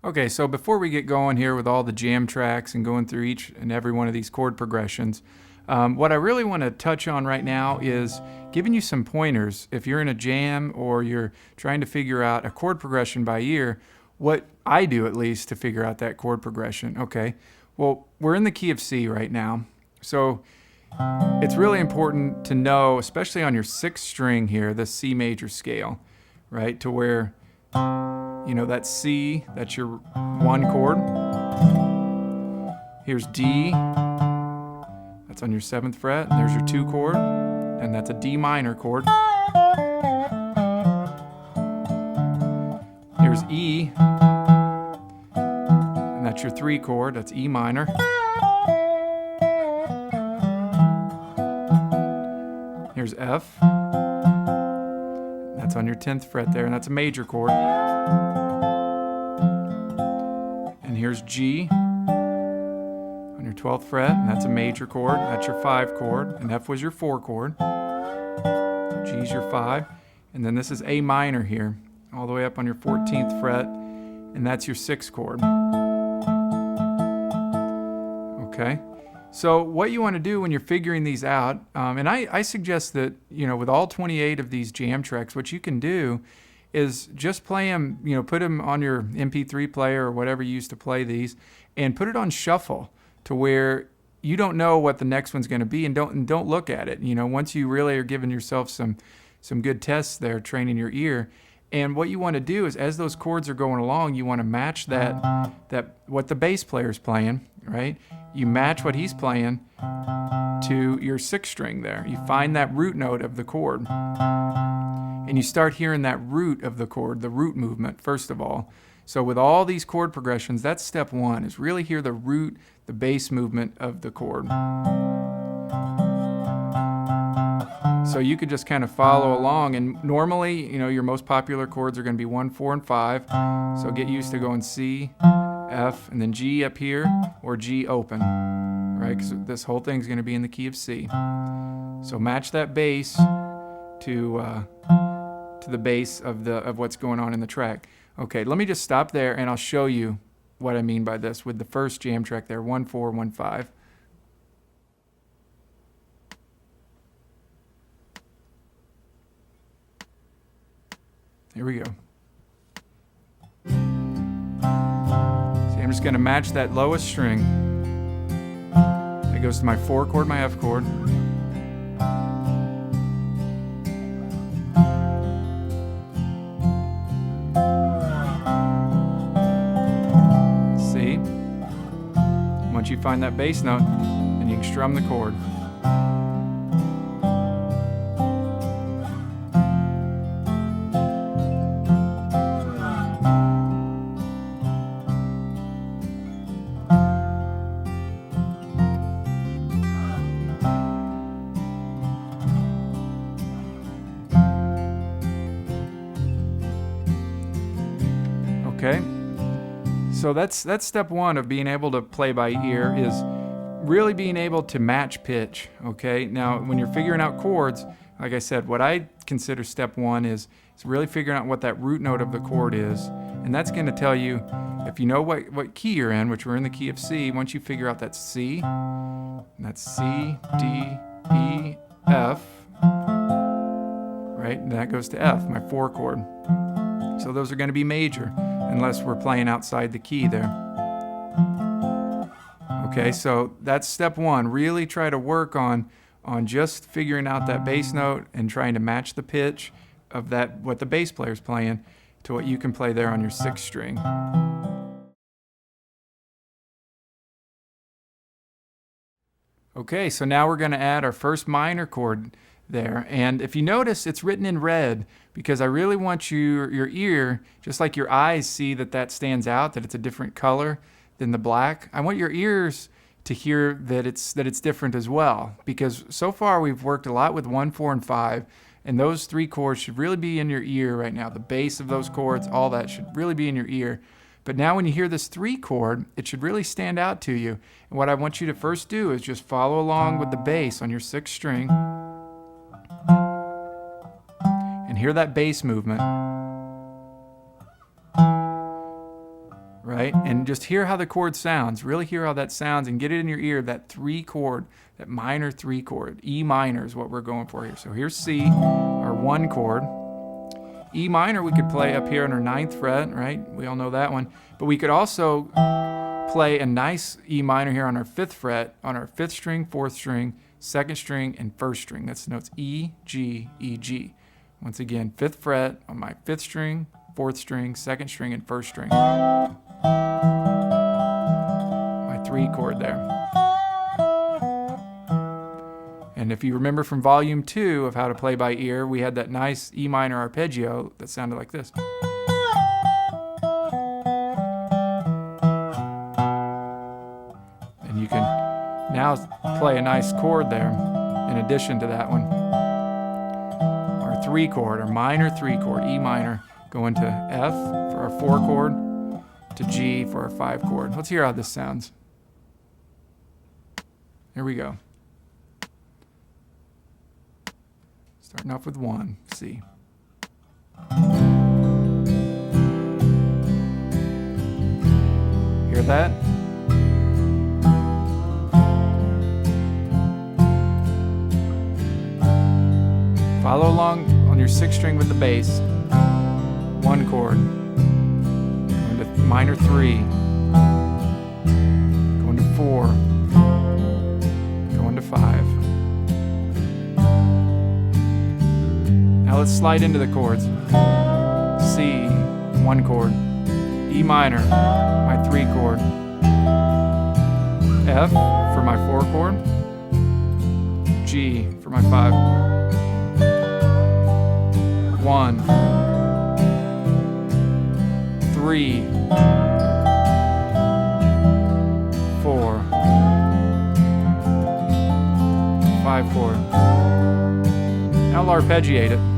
Okay, so before we get going here with all the jam tracks and going through each and every one of these chord progressions, what I really want to touch on right now is giving you some pointers if you're in a jam or you're trying to figure out a chord progression by ear, what I do at least to figure out that chord progression. Okay, well, we're in the key of C right now, so it's really important to know, especially on your sixth string here, the C major scale, right, to where you know, that's C, that's your one chord. Here's D, that's on your 7th fret, and there's your 2 chord, and that's a D minor chord. Here's E, and that's your 3 chord, that's E minor. Here's F, that's on your 10th fret there, and that's a major chord. And here's G on your 12th fret, and that's a major chord. That's your 5 chord, and F was your 4 chord. So G's your 5. And then this is A minor here, all the way up on your 14th fret, and that's your 6 chord. Okay? So what you want to do when you're figuring these out, and I suggest that, you know, with all 28 of these jam tracks, what you can do is just play them, you know, put them on your MP3 player or whatever you used to play these, and put it on shuffle to where you don't know what the next one's going to be, and don't look at it. You know, once you really are giving yourself some good tests there, training your ear. And what you want to do is, as those chords are going along, you want to match that what the bass player's playing, right? You match what he's playing to your 6th string there. You find that root note of the chord. And you start hearing that root of the chord, the root movement, first of all. So with all these chord progressions, that's step 1, is really hear the root, the bass movement of the chord. So you could just kind of follow along, and normally, you know, your most popular chords are going to be 1, 4, and 5. So get used to going C, F, and then G up here, or G open, right? Because this whole thing's going to be in the key of C. So match that bass to the bass of what's going on in the track. Okay, let me just stop there, and I'll show you what I mean by this with the first jam track there, 1, 4, 1, 5. Here we go. See, I'm just going to match that lowest string. That goes to my 4 chord, my F chord. C. Once you find that bass note, then you can strum the chord. Okay, so that's step 1 of being able to play by ear, is really being able to match pitch. Okay, now when you're figuring out chords, like I said, what I consider step 1 is really figuring out what that root note of the chord is, and that's going to tell you if you know what key you're in, which we're in the key of C. Once you figure out that's C, that's C, D, E, F, right, and that goes to F, my 4 chord. So those are going to be major, unless we're playing outside the key there. Okay, so that's step 1. Really try to work on just figuring out that bass note and trying to match the pitch of that, what the bass player's playing, to what you can play there on your 6th string. Okay, so now we're going to add our first minor chord there, and if you notice, it's written in red because I really want your ear, just like your eyes see that stands out, that it's a different color than the black. I want your ears to hear that it's different as well, because so far we've worked a lot with 1, 4, and 5, and those 3 chords should really be in your ear right now. The bass of those chords, all that should really be in your ear. But now when you hear this 3 chord, it should really stand out to you. And what I want you to first do is just follow along with the bass on your 6th string. And hear that bass movement. Right? right? And just hear how the chord sounds. Really hear how that sounds and get it in your ear, that 3 chord, that minor 3 chord. E minor is what we're going for here. So here's C, our 1 chord. E minor we could play up here on our 9th fret, right? We all know that one. But we could also play a nice E minor here on our 5th fret, on our 5th string, 4th string, 2nd string, and 1st string. That's the notes E, G, E, G. Once again, 5th fret on my 5th string, 4th string, 2nd string, and 1st string. My 3 chord there. And if you remember from volume 2 of how to play by ear, we had that nice E minor arpeggio that sounded like this. And you can now play a nice chord there in addition to that one. Our 3 chord, our minor 3 chord, E minor, going to F for our 4 chord, to G for our 5 chord. Let's hear how this sounds. Here we go. Starting off with 1, C. Hear that? Follow along on your 6th string with the bass. 1 chord. Going to minor 3. Going to 4. Going to 5. Now let's slide into the chords. C, 1 chord. E minor, my 3 chord. F for my 4 chord. G for my 5. 1, 3, 4, 5 chord. Now I'll arpeggiate it.